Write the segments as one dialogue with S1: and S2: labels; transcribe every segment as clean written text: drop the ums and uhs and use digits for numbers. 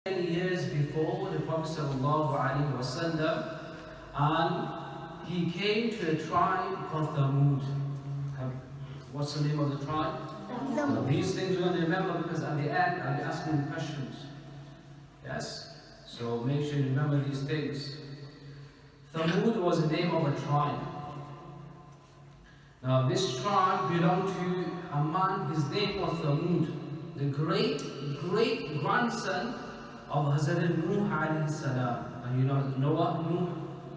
S1: Many years before the Prophet ﷺ, and he came to a tribe called Thamud. What's the name of the tribe? Thamud. These things you're going to remember, because at the end I'll be asking you questions. Yes? So make sure you remember these things. Thamud was the name of a tribe. Now this tribe belonged to a man, his name was Thamud, the great grandson of Hazrat Nuh alayhis salam. And you know Noah, Nuh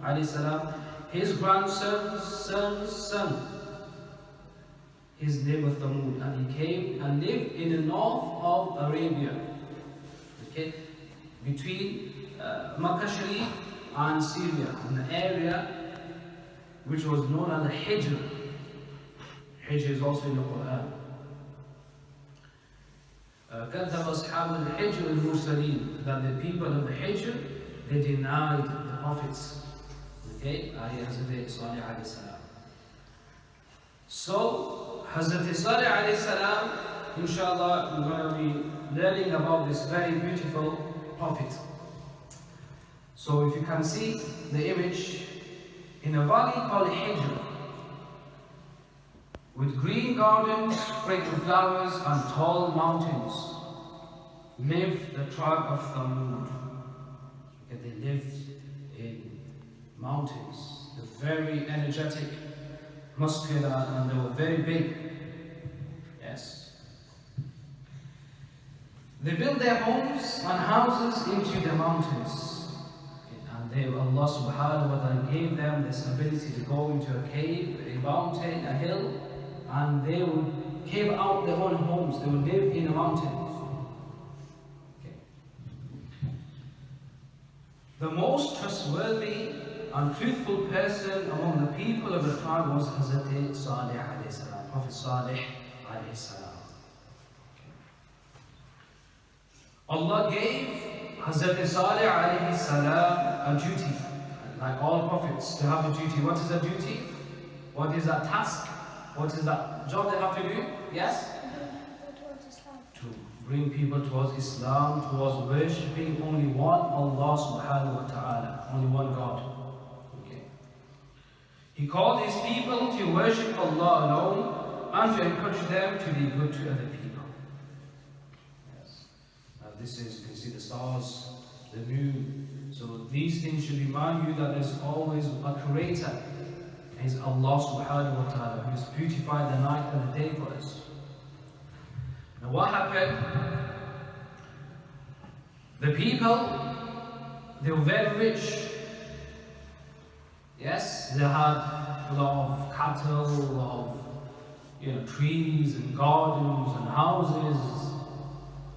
S1: alayhis salam, his grandson's son. His name was Thamud, and he came and lived in the north of Arabia, okay, between Makkah Sharif and Syria, in the area which was known as the Hijr. Hijr is also in the Quran. كذب أصحاب الحجر المرسلين, that the people of the Hijr, they denied the prophets. Okay, Hazrat Śālih alayhi salam. So Hazrat Śālih alayhi salam, inshallah, we're going to be learning about this very beautiful prophet. So if you can see the image, in a valley called Hijr, with green gardens, fragrant flowers, and tall mountains, lived the tribe of Thamud. They lived in mountains. They're very energetic, muscular, and they were very big. Yes. They built their homes and houses into the mountains. And Allah subhanahu wa ta'ala gave them this ability to go into a cave, a mountain, a hill, and they would cave out their own homes. They would live in the mountains. Okay. The most trustworthy and truthful person among the people of the tribe was Hazrat Śālih alayhi salam, Prophet Śālih alayhi salam. Allah gave Hazrat Śālih alayhi salam a duty, like all prophets, to have a duty. What is a duty? What is that task? What is that job they have to do? Yes? To bring people towards Islam, towards worshipping only one Allah subhanahu wa ta'ala, only one God. Okay. He called his people to worship Allah alone and to encourage them to be good to other people. Yes. Now this is, you can see the stars, the moon. So these things should remind you that there's always a creator. Is Allah subhanahu wa ta'ala, who has beautified the night and the day for us. Now what happened? The people, they were very rich. Yes, they had a lot of cattle, a lot of trees and gardens and houses.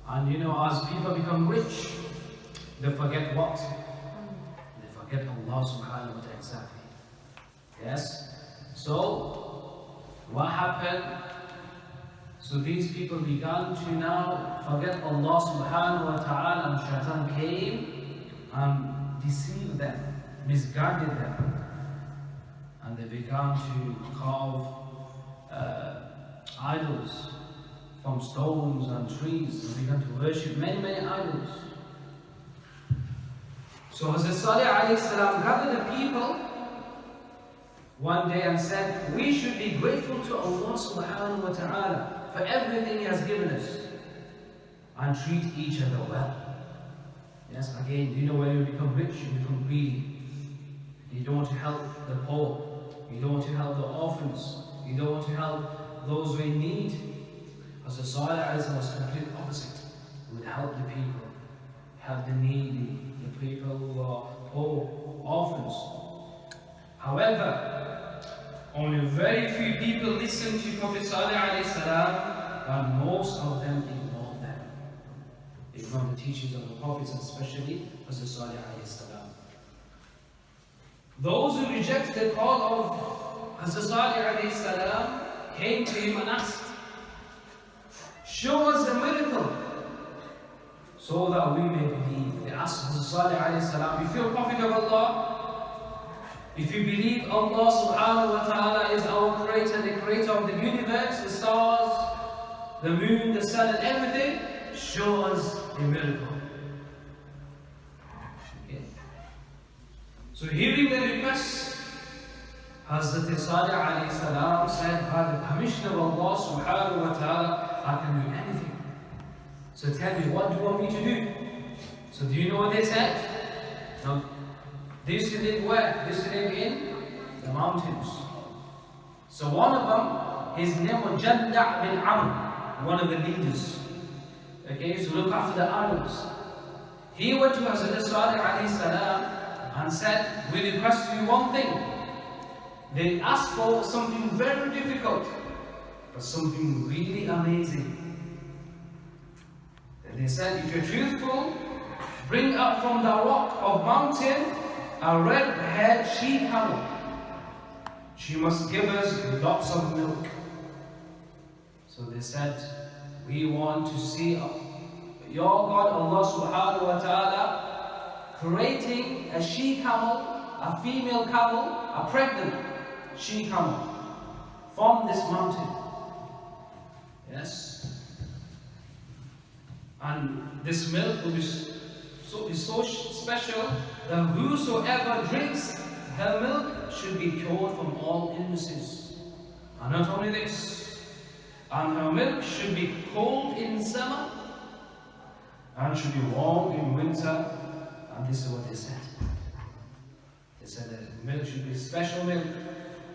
S1: And as people become rich, they forget what? They forget Allah subhanahu wa ta'ala exactly. Yes, so what happened? So these people began to now forget Allah subhanahu wa ta'ala, and Shaitan came and deceived them, misguided them, and they began to carve idols from stones and trees, and began to worship many idols. So Hazrat Śālih alayhi salam gathered the people one day and said, we should be grateful to Allah subhanahu wa ta'ala for everything He has given us, and treat each other well. Yes, again, when you become rich, you become greedy. You don't want to help the poor. You don't want to help the orphans. You don't want to help those who are in need. As the Salih was the complete opposite. He would help the people, help the needy, the people who are poor, orphans. However, only very few people listened to Prophet Śālih alayhi salam, and most of them ignored them. Ignored the teachings of the prophets, especially Prophet Śālih alayhi salam. Those who rejected the call of Hazrat Śālih alayhi salam came to him and asked, show us a miracle so that we may believe. They asked Hazrat Śālih alayhi salam, if you're a prophet of Allah, if you believe Allah subhanahu wa ta'ala is our creator, the creator of the universe, the stars, the moon, the sun, and everything, show us a miracle. So hearing the request, Hazrat Śālih alayhi salam said, by the permission of Allah subhanahu wa ta'ala, I can do anything. So tell me, what do you want me to do? So do you know what they said? No. They used to live where? They used to live in the mountains. So one of them, his name was Janda' bin Amr, one of the leaders. Okay, so look after the Arabs. He went to Hazrat Śālih alayhi salam and said, we request you one thing. They asked for something very difficult, but something really amazing. And they said, if you're truthful, bring up from the rock of mountain a red-haired she-camel. She must give us lots of milk. So they said, we want to see your God, Allah subhanahu wa ta'ala, creating a she-camel, a female camel, a pregnant she-camel from this mountain. Yes. And this milk will be so special that whosoever drinks her milk should be cured from all illnesses. And not only this, and her milk should be cold in summer and should be warm in winter. And this is what they said. They said that milk should be special milk,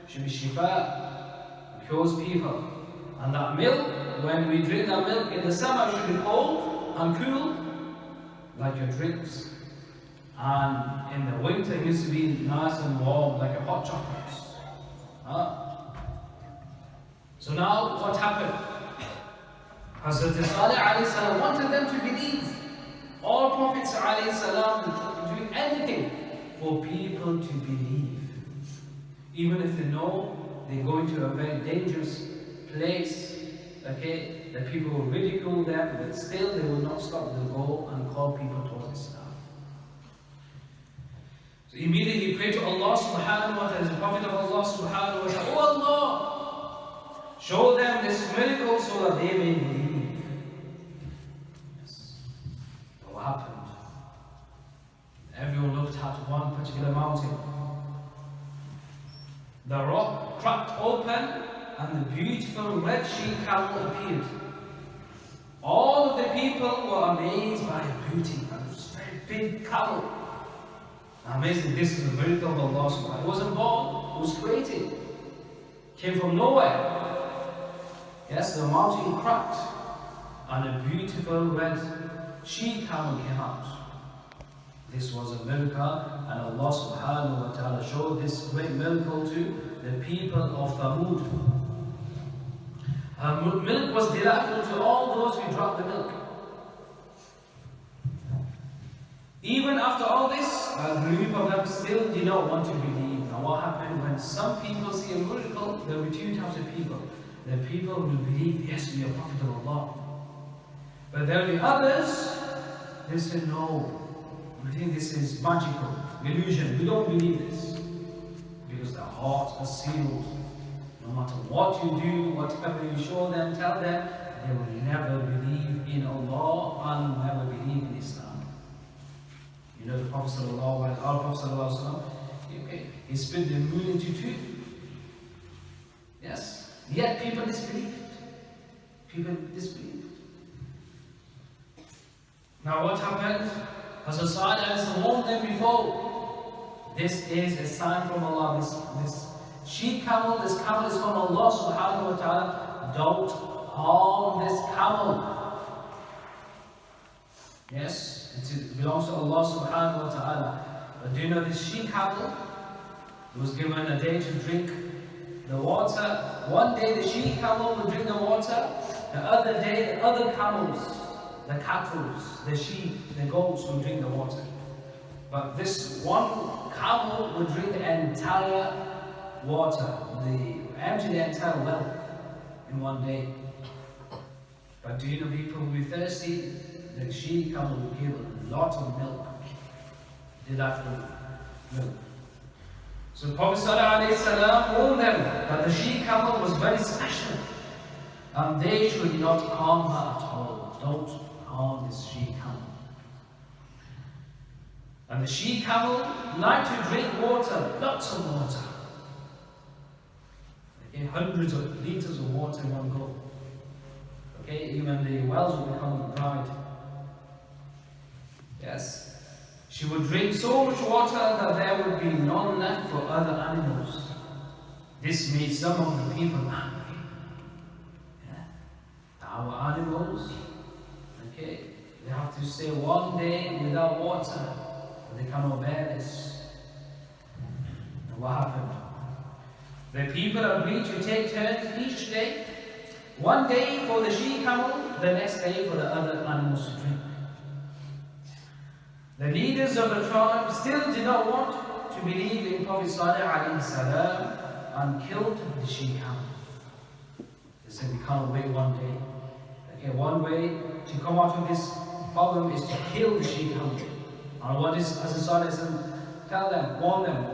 S1: should be shifa, cures people. And that milk, when we drink that milk in the summer, should be cold and cool, like your drinks. And in the winter, it used to be nice and warm, like a hot chocolate. So now, what happened? Hazrat Śālih alayhi salam wanted them to believe. All prophets alayhi salam do anything for people to believe. Even if they know they go into a very dangerous place, okay, that people will ridicule them, but still they will not stop. They'll go and call people towards Islam. So immediately he prayed to Allah subhanahu wa ta'ala, the Prophet of Allah subhanahu wa ta'ala, oh Allah, show them this miracle so that they may believe. Yes. But what happened? Everyone looked at one particular mountain. The rock cracked open and the beautiful red she-camel appeared. All of the people were amazed by her beauty, and it was a very big camel. Amazing, this is a miracle of Allah subhanahu wa ta'ala. It wasn't born, it was created. Came from nowhere. Yes, the mountain cracked and a beautiful red she-camel came out. This was a miracle, and Allah subhanahu wa ta'ala showed this great miracle to the people of Thamud. Milk was delightful to all those who drank the milk. Even after all this, a group of them still did not want to believe. Now what happened when some people see a miracle? There were two types of people. The people will believe, yes, we are Prophet of Allah. But there will be others, they say, no, we think this is magical, illusion, we don't believe this. Because their hearts are sealed. No matter what you do, whatever you show them, tell them, they will never believe in Allah and never believe in Islam. You know the Prophet sallallahu alaihi wasallam, he split the moon into two. Yes. Yet people disbelieved. People disbelieved. Now what happened? As Husein warned them before, this is a sign from Allah. This she-camel, this camel is from Allah subhanahu wa ta'ala. Don't harm this camel. Yes, it belongs to Allah subhanahu wa ta'ala. But do you know this she-camel was given a day to drink the water. One day the she-camel will drink the water. The other day the other camels, the cattle, the sheep, the goats will drink the water. But this one camel will drink the entire water, empty the entire well in one day. But do you know people will be thirsty? The she-camel will give a lot of milk. Delightful milk. So Prophet ﷺ warned them that the she-camel was very special and they should not harm her at all. Don't harm this she-camel. And the she-camel liked to drink water, lots of water. Okay, hundreds of liters of water in one go. Okay, even the wells will become dried. Yes. She would drink so much water that there would be none left for other animals. This made some of the people angry. Yeah? Our animals, okay, they have to stay one day without water, but they cannot bear this. And what happened? The people agreed to take turns each day. One day for the she-camel, the next day for the other animals to drink. The leaders of the tribe still did not want to believe in Prophet Śālih alayhi salam and killed the she-camel. They said, we can't wait one day. Okay, one way to come out of this problem is to kill the she-camel. And what does Prophet Śālih tell them, warn them,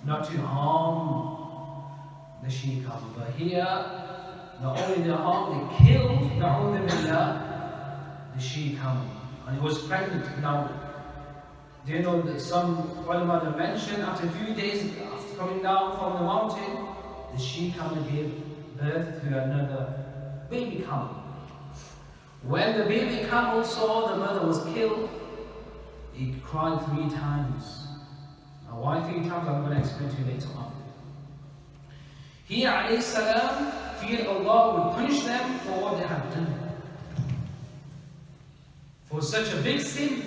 S1: not to harm the she-camel. But here, not only they harmed, they killed the she-camel. And it was pregnant. Now, do you know that some ulama mentioned after a few days after coming down from the mountain, the she-camel gave birth to another baby camel. When the baby camel saw the mother was killed, he cried 3 times. Now, why 3 times? I'm going to explain to you later on. He, alayhi salam, feared Allah would punish them for what they had done. For such a big sin,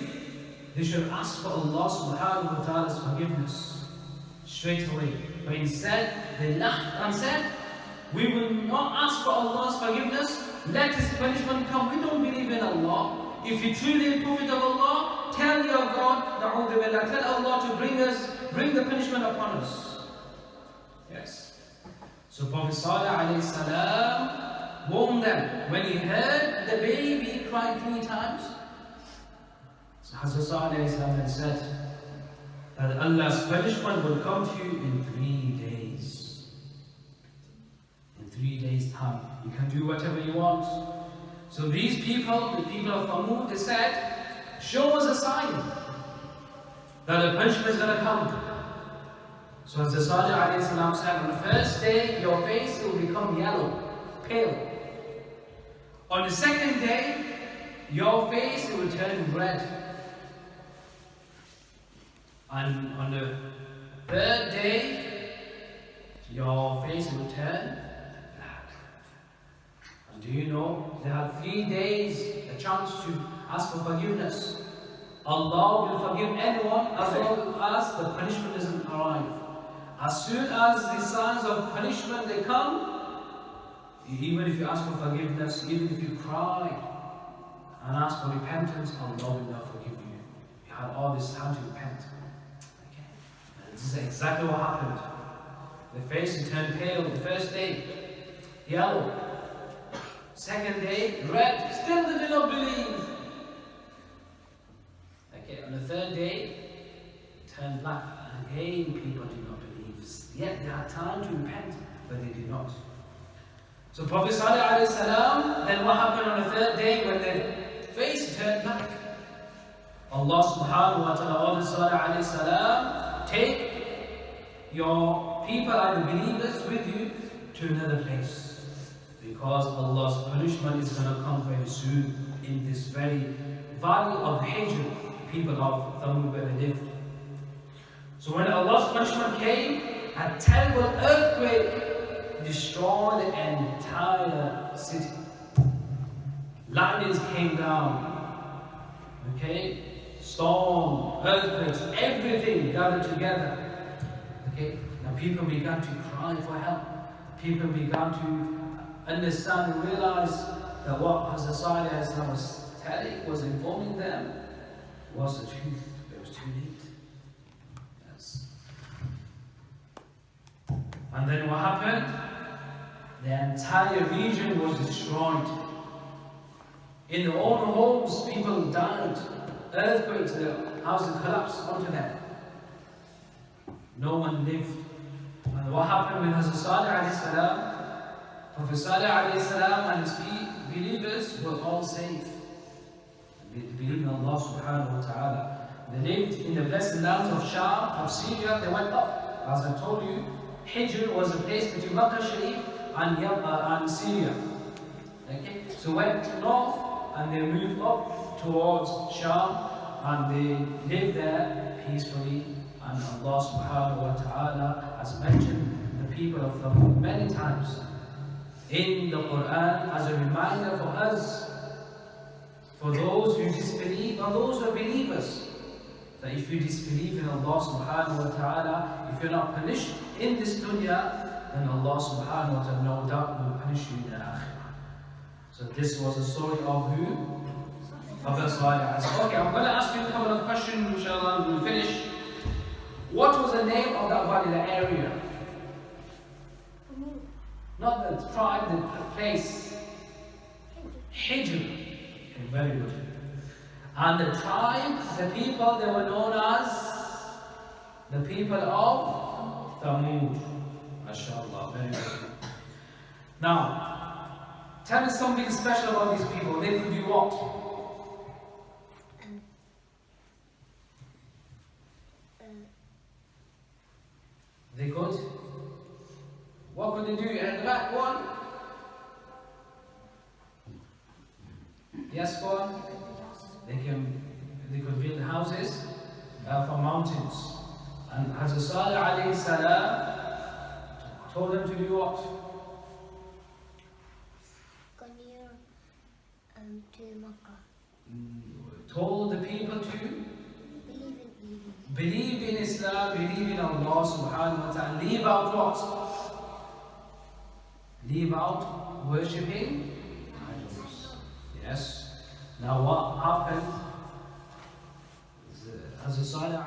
S1: they should ask for Allah subhanahu wa ta'ala's forgiveness straight away. But instead, they laughed and said, we will not ask for Allah's forgiveness, let His punishment come. We don't believe in Allah. If you truly a prophet of Allah, tell your God, tell Allah to bring the punishment upon us. Yes. So Prophet Śālih alayhi salam warned them when he heard the baby cry 3 times. So Hazrat Śālih alayhi salam then said that Allah's punishment will come to you in 3 days. In 3 days' time. You can do whatever you want. So these people, the people of Thamud, they said, show us a sign that the punishment is going to come. So as the Śālih alayhi salam said, on the first day, your face will become yellow, pale. On the second day, your face will turn red. And on the third day, your face will turn black. And do you know, they had 3 days a chance to ask for forgiveness. Allah will forgive anyone as long as the punishment doesn't arrive. As soon as the signs of punishment they come, even if you ask for forgiveness, even if you cry and ask for repentance, Allah will not forgive you. You had all this time to repent. Okay. And this is exactly what happened. The face turned pale the first day, yellow. Second day, red. Still they did not believe. Okay, on the third day, it turned black. And again, people did not believe. Yet they had time to repent, but they did not. So Prophet Śālih alayhi salam, then what happened on the third day when the face turned black? Allah subhanahu wa ta'ala ordered Śālih alayhi salam, take your people and the believers with you to another place. Because Allah's punishment is going to come very soon in this very valley of Hijr, people of Thamud where they lived. So when Allah's punishment came, a terrible earthquake destroyed the entire city. Lightnings came down. Okay? Storm, earthquakes, everything gathered together. Okay? Now people began to cry for help. People began to understand and realize that what Hazrat Śālih was telling, was informing them, was the truth. It was too late. Yes. And then what happened? The entire region was destroyed. In their own homes, people died. Earthquakes, the houses collapsed onto them. No one lived. And what happened with Hazrat Śālih alayhi salam? Prophet Śālih alayhi salam and his believers were all safe. They believed in Allah subhanahu wa ta'ala. They lived in the blessed lands of Sham, of Syria. They went up. As I told you, Hijr was a place between Makkah Sharif and Syria. Okay? So went north and they moved up towards Sham and they lived there peacefully. And Allah subhanahu wa ta'ala has mentioned the people of Thamud many times in the Quran as a reminder for us, for those who disbelieve and those who are believers, that if you disbelieve in Allah subhanahu wa ta'ala, if you're not punished in this dunya, then Allah subhanahu wa ta'ala no doubt will punish you in the akhirah. So this was the story of who? Prophet Śālih. Okay, I'm going to ask you a couple of questions, inshallah, we'll finish. What was the name of that valley, the area? Not the tribe, the place. Hijr. Okay, very good. And the tribe, the people, they were known as the people of Thamud. MashaAllah, very good. Now, tell me something special about these people. They could do what? They could? What could they do? At the back, go on. Yes, go on. They could build houses from mountains. And Hazrat Śālih alayhis salam told them to do what?
S2: Go near to Makkah.
S1: Told the people to believe in Islam, believe in Allah subhanahu wa ta'ala. Leave out what? Leave out worshipping idols. Yes. Now what happened? Hazrat Śālih